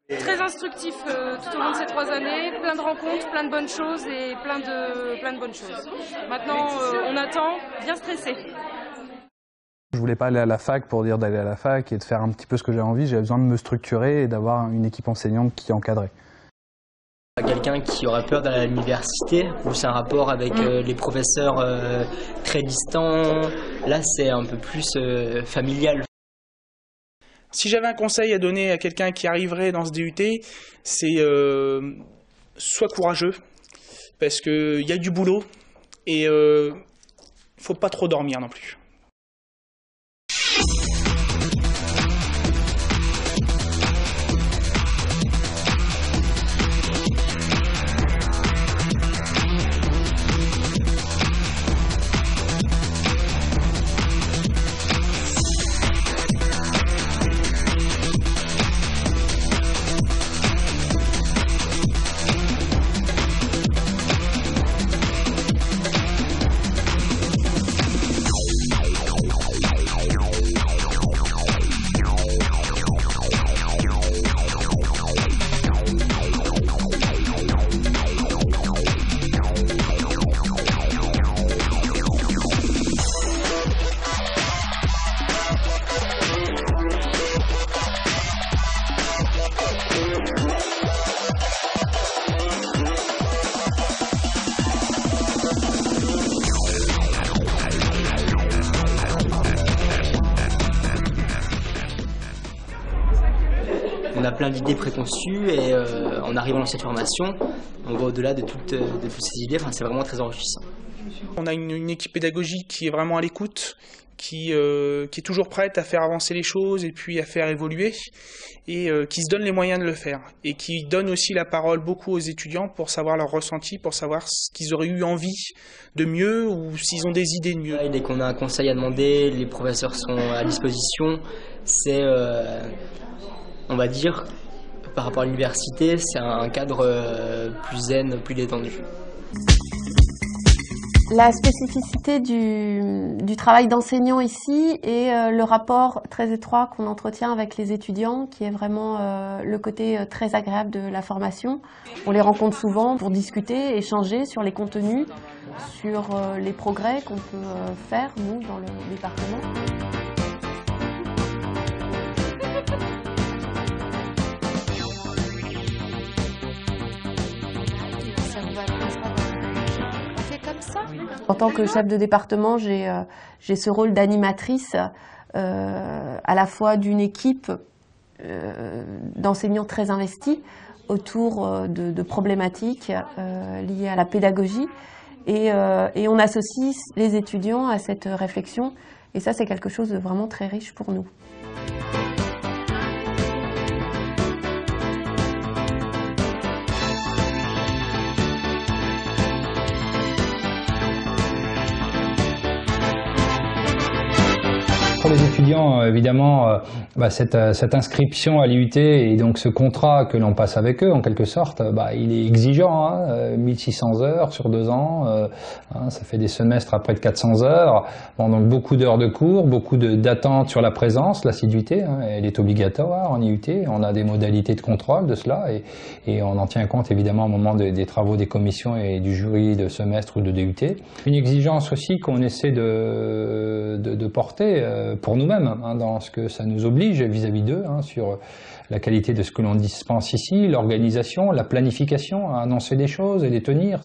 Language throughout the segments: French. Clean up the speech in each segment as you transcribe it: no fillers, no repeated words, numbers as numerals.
Très instructif tout au long de ces 3 années, plein de rencontres, plein de bonnes choses et plein de bonnes choses. Maintenant, on attend, bien stressé. Je voulais pas aller à la fac pour dire d'aller à la fac et de faire un petit peu ce que j'avais envie. J'avais besoin de me structurer et d'avoir une équipe enseignante qui encadrait. Quelqu'un qui aurait peur d'aller à l'université, où c'est un rapport avec les professeurs très distants, là c'est un peu plus familial. Si j'avais un conseil à donner à quelqu'un qui arriverait dans ce DUT, c'est sois courageux, parce qu'il y a du boulot et faut pas trop dormir non plus. On a plein d'idées préconçues et en arrivant dans cette formation, on va au-delà de toutes ces idées, enfin, c'est vraiment très enrichissant. On a une équipe pédagogique qui est vraiment à l'écoute, qui est toujours prête à faire avancer les choses et puis à faire évoluer, et qui se donne les moyens de le faire, et qui donne aussi la parole beaucoup aux étudiants pour savoir leur ressenti, pour savoir ce qu'ils auraient eu envie de mieux ou s'ils ont des idées de mieux. Dès qu'on a un conseil à demander, les professeurs sont à disposition, c'est, on va dire, par rapport à l'université, c'est un cadre plus zen, plus détendu. La spécificité du travail d'enseignant ici est le rapport très étroit qu'on entretient avec les étudiants, qui est vraiment le côté très agréable de la formation. On les rencontre souvent pour discuter, échanger sur les contenus, sur les progrès qu'on peut faire, nous, dans le département. En tant que chef de département, j'ai ce rôle d'animatrice à la fois d'une équipe d'enseignants très investis autour de problématiques liées à la pédagogie et on associe les étudiants à cette réflexion et ça c'est quelque chose de vraiment très riche pour nous. Pour les étudiants, évidemment, cette inscription à l'IUT et donc ce contrat que l'on passe avec eux, en quelque sorte, il est exigeant, hein, 1600 heures sur 2 ans, ça fait des semestres à près de 400 heures, donc beaucoup d'heures de cours, beaucoup d'attentes sur la présence, l'assiduité, hein, elle est obligatoire en IUT, on a des modalités de contrôle de cela et on en tient compte évidemment au moment des travaux des commissions et du jury de semestre ou de DUT. Une exigence aussi qu'on essaie de porter pour nous-mêmes, hein, dans ce que ça nous oblige vis-à-vis d'eux, hein, sur la qualité de ce que l'on dispense ici, l'organisation, la planification, à annoncer des choses et les tenir.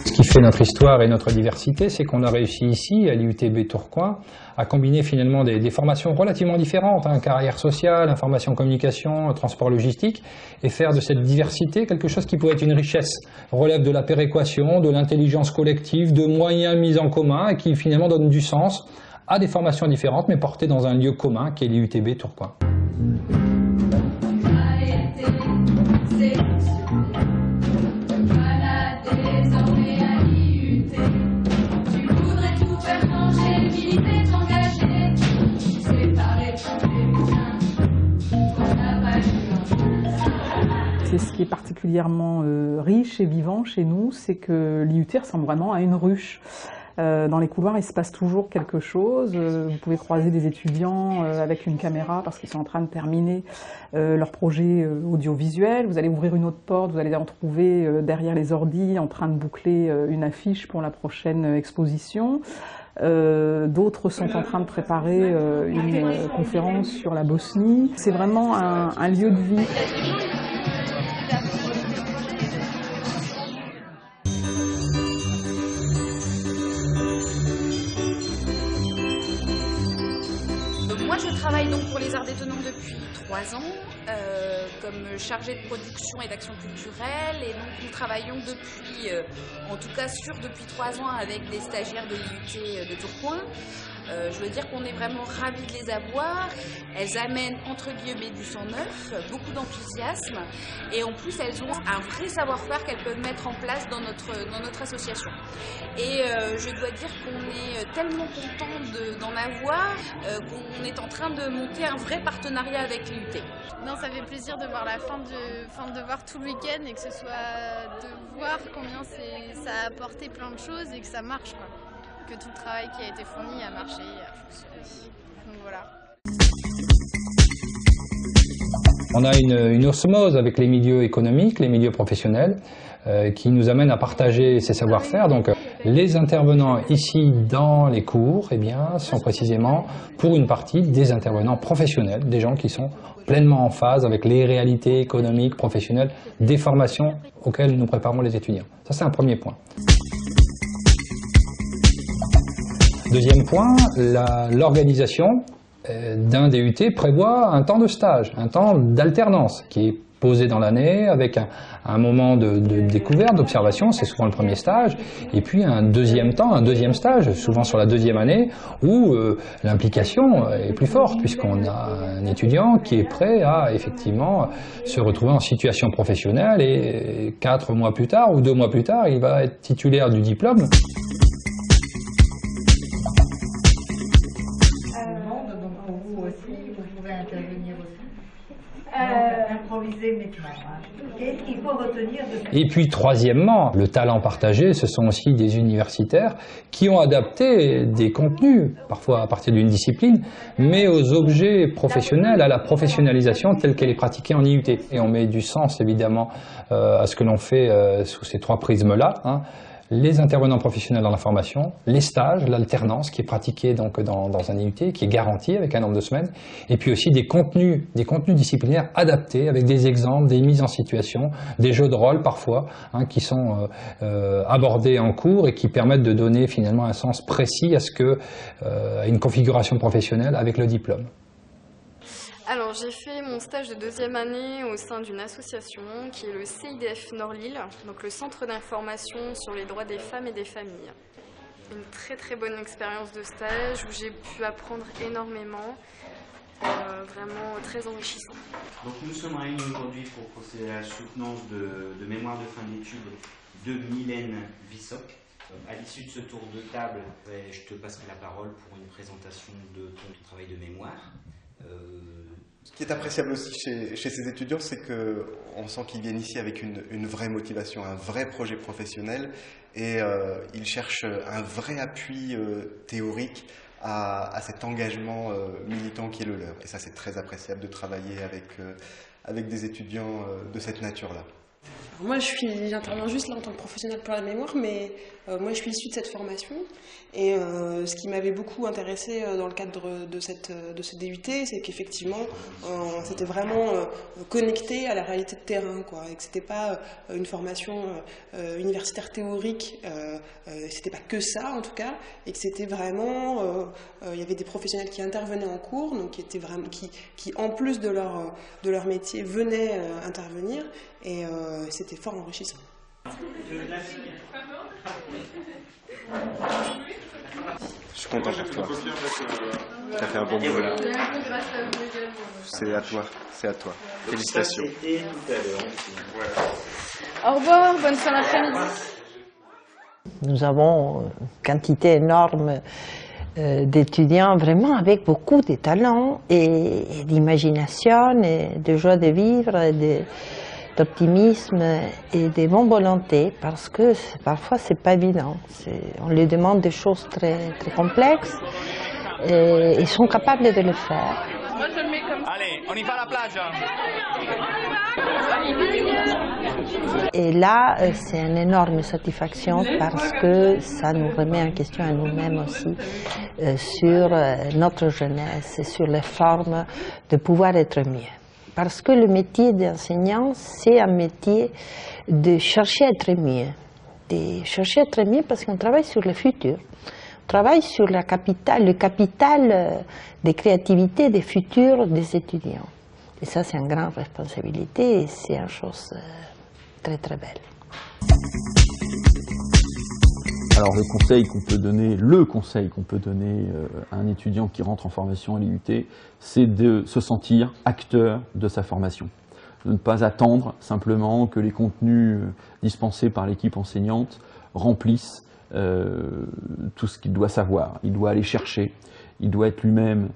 Ce qui fait notre histoire et notre diversité, c'est qu'on a réussi ici, à l'IUTB Tourcoing, à combiner finalement des formations relativement différentes, hein, carrière sociale, information communication, transport logistique, et faire de cette diversité quelque chose qui pourrait être une richesse, relève de la péréquation, de l'intelligence collective, de moyens mis en commun, et qui finalement donne du sens à des formations différentes, mais portées dans un lieu commun, qui est l'IUTB Tourcoing. Tu voudrais tout faire. c'est ce qui est particulièrement riche et vivant chez nous, c'est que l'IUT ressemble vraiment à une ruche. Dans les couloirs, il se passe toujours quelque chose. Vous pouvez croiser des étudiants avec une caméra parce qu'ils sont en train de terminer leur projet audiovisuel. Vous allez ouvrir une autre porte, vous allez les retrouver derrière les ordis en train de boucler une affiche pour la prochaine exposition. D'autres sont en train de préparer une conférence sur la Bosnie. C'est vraiment un lieu de vie. Moi, je travaille donc pour les Arts Détonnants depuis 3 ans, comme chargée de production et d'action culturelle. Et donc, nous travaillons depuis, en tout cas depuis 3 ans avec des stagiaires de l'IUT de Tourcoing. Je veux dire qu'on est vraiment ravis de les avoir. Elles amènent entre guillemets du sang neuf, beaucoup d'enthousiasme, et en plus elles ont un vrai savoir-faire qu'elles peuvent mettre en place dans notre association. Et je dois dire qu'on est tellement content d'en avoir qu'on est en train de monter un vrai partenariat avec l'IUT. Non, ça fait plaisir de voir la fin de voir tout le week-end et que ce soit de voir combien ça a apporté plein de choses et que ça marche, quoi. Que tout le travail qui a été fourni a marché, a fonctionné. Donc voilà. On a une osmose avec les milieux économiques, les milieux professionnels, qui nous amène à partager ces savoir-faire. Donc les intervenants ici dans les cours, eh bien, sont précisément pour une partie des intervenants professionnels, des gens qui sont pleinement en phase avec les réalités économiques, professionnelles, des formations auxquelles nous préparons les étudiants. Ça, c'est un premier point. Deuxième point, l'organisation d'un DUT prévoit un temps de stage, un temps d'alternance qui est posé dans l'année avec un moment de découverte, d'observation, c'est souvent le premier stage, et puis un deuxième temps, un deuxième stage, souvent sur la deuxième année, où l'implication est plus forte, puisqu'on a un étudiant qui est prêt à effectivement se retrouver en situation professionnelle, et 4 mois plus tard ou 2 mois plus tard, il va être titulaire du diplôme. Qu'est-ce qu'il faut retenir de... Et puis troisièmement, le talent partagé, ce sont aussi des universitaires qui ont adapté des contenus, parfois à partir d'une discipline, mais aux objets professionnels, à la professionnalisation telle qu'elle est pratiquée en IUT. Et on met du sens évidemment à ce que l'on fait sous ces 3 prismes-là, hein. Les intervenants professionnels dans la formation, les stages, l'alternance qui est pratiquée donc dans un IUT, qui est garantie avec un nombre de semaines, et puis aussi des contenus disciplinaires adaptés avec des exemples, des mises en situation, des jeux de rôle parfois, hein, qui sont abordés en cours et qui permettent de donner finalement un sens précis à une configuration professionnelle avec le diplôme. Alors j'ai fait mon stage de 2e année au sein d'une association qui est le CIDF Nord-Lille, donc le Centre d'information sur les droits des femmes et des familles. Une très très bonne expérience de stage où j'ai pu apprendre énormément, vraiment très enrichissant. Donc nous sommes réunis aujourd'hui pour procéder à la soutenance de mémoire de fin d'études de Mylène Vissoc. À l'issue de ce tour de table, je te passerai la parole pour une présentation de ton travail de mémoire. Ce qui est appréciable aussi chez ces étudiants, c'est qu'on sent qu'ils viennent ici avec une vraie motivation, un vrai projet professionnel, et ils cherchent un vrai appui théorique à cet engagement militant qui est le leur. Et ça, c'est très appréciable de travailler avec des étudiants de cette nature-là. Moi, j'interviens juste là en tant que professionnelle pour la mémoire, mais moi, je suis issue de cette formation. Et ce qui m'avait beaucoup intéressé dans le cadre de ce DUT, c'est qu'effectivement, c'était vraiment connecté à la réalité de terrain, quoi, et que c'était pas une formation universitaire théorique, c'était pas que ça en tout cas, et que c'était vraiment, il y avait des professionnels qui intervenaient en cours, donc qui en plus de leur métier venaient intervenir, et c'était fort enrichissant. Je suis content pour toi. Tu as fait un bon boulot. C'est à toi, c'est à toi. Félicitations. Au revoir, bonne fin d'après-midi. Nous avons une quantité énorme d'étudiants vraiment avec beaucoup de talent et d'imagination et de joie de vivre. d'optimisme et de bonne volonté, parce que parfois c'est pas évident. On leur demande des choses très, très complexes et ils sont capables de le faire. Moi je le mets comme ça. Allez, on y va à la plage. Et là, c'est une énorme satisfaction parce que ça nous remet en question à nous-mêmes aussi sur notre jeunesse et sur les formes de pouvoir être mieux. Parce que le métier d'enseignant, c'est un métier de chercher à être mieux. De chercher à être mieux parce qu'on travaille sur le futur. On travaille sur le capital de créativité des futurs des étudiants. Et ça, c'est une grande responsabilité et c'est une chose très très belle. Alors le conseil qu'on peut donner à un étudiant qui rentre en formation à l'IUT, c'est de se sentir acteur de sa formation. De ne pas attendre simplement que les contenus dispensés par l'équipe enseignante remplissent tout ce qu'il doit savoir. Il doit aller chercher, il doit être lui-même,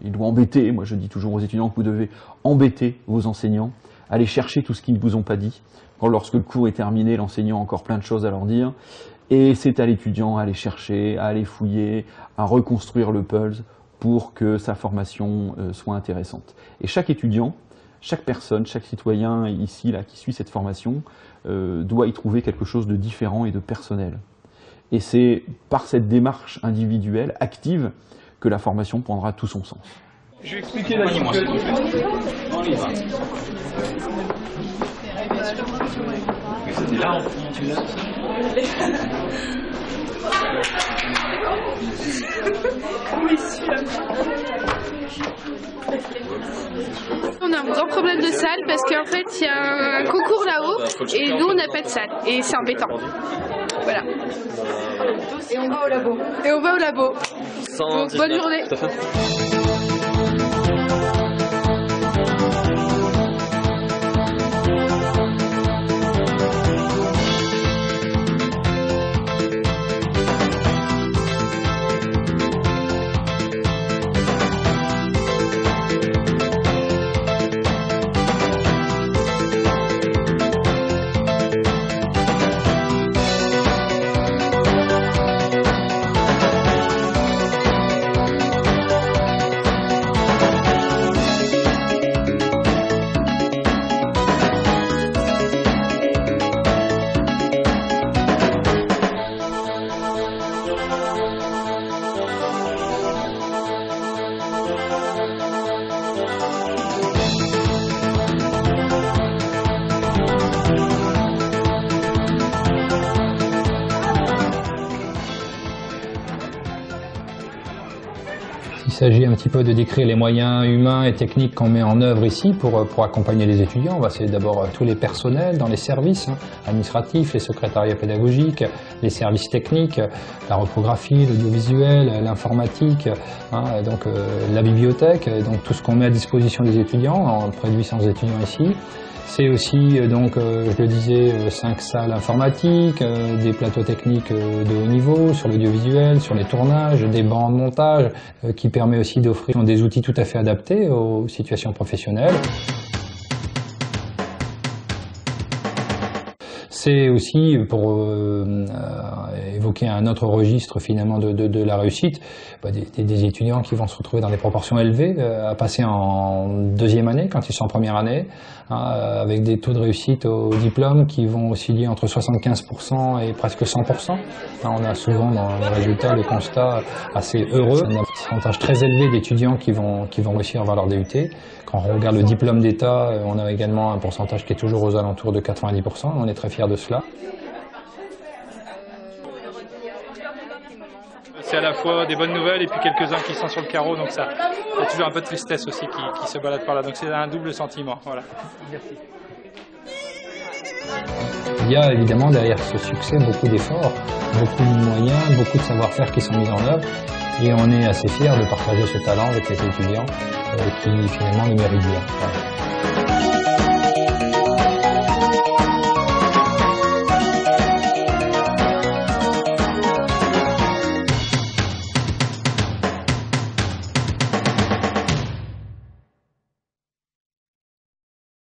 il doit embêter. Moi je dis toujours aux étudiants que vous devez embêter vos enseignants, aller chercher tout ce qu'ils ne vous ont pas dit. Lorsque le cours est terminé, l'enseignant a encore plein de choses à leur dire. Et c'est à l'étudiant à aller chercher, à aller fouiller, à reconstruire le puzzle pour que sa formation soit intéressante. Et chaque étudiant, chaque personne, chaque citoyen ici là, qui suit cette formation doit y trouver quelque chose de différent et de personnel. Et c'est par cette démarche individuelle, active, que la formation prendra tout son sens. Je vais expliquer la question. On y va. C'était là, tu l'as. On a un grand problème de salle parce qu'en fait il y a un concours là-haut et nous on n'a pas de salle et c'est embêtant. Voilà. Et on va au labo. Et on va au labo. Donc, bonne journée. Tout à fait. Il s'agit un petit peu de décrire les moyens humains et techniques qu'on met en œuvre ici pour accompagner les étudiants. C'est d'abord tous les personnels dans les services administratifs, les secrétariats pédagogiques, les services techniques, la reprographie, l'audiovisuel, l'informatique, donc la bibliothèque, donc tout ce qu'on met à disposition des étudiants, près de 800 étudiants ici. C'est aussi, donc, je le disais, 5 salles informatiques, des plateaux techniques de haut niveau sur l'audiovisuel, sur les tournages, des bancs de montage, qui permet aussi d'offrir des outils tout à fait adaptés aux situations professionnelles. C'est aussi, pour évoquer un autre registre finalement de la réussite, des étudiants qui vont se retrouver dans des proportions élevées, à passer en deuxième année quand ils sont en première année, avec des taux de réussite au diplôme qui vont osciller entre 75% et presque 100%. On a souvent dans les résultats le constat assez heureux, un pourcentage très élevé d'étudiants qui vont réussir à avoir leur DUT. Quand on regarde le diplôme d'État, on a également un pourcentage qui est toujours aux alentours de 90%, on est très fiers de cela. C'est à la fois des bonnes nouvelles et puis quelques-uns qui sont sur le carreau, donc ça, il y a toujours un peu de tristesse aussi qui se balade par là, donc c'est un double sentiment. Voilà. Merci. Il y a évidemment derrière ce succès beaucoup d'efforts, beaucoup de moyens, beaucoup de savoir-faire qui sont mis en œuvre, et on est assez fiers de partager ce talent avec les étudiants qui finalement le méritent bien. Voilà.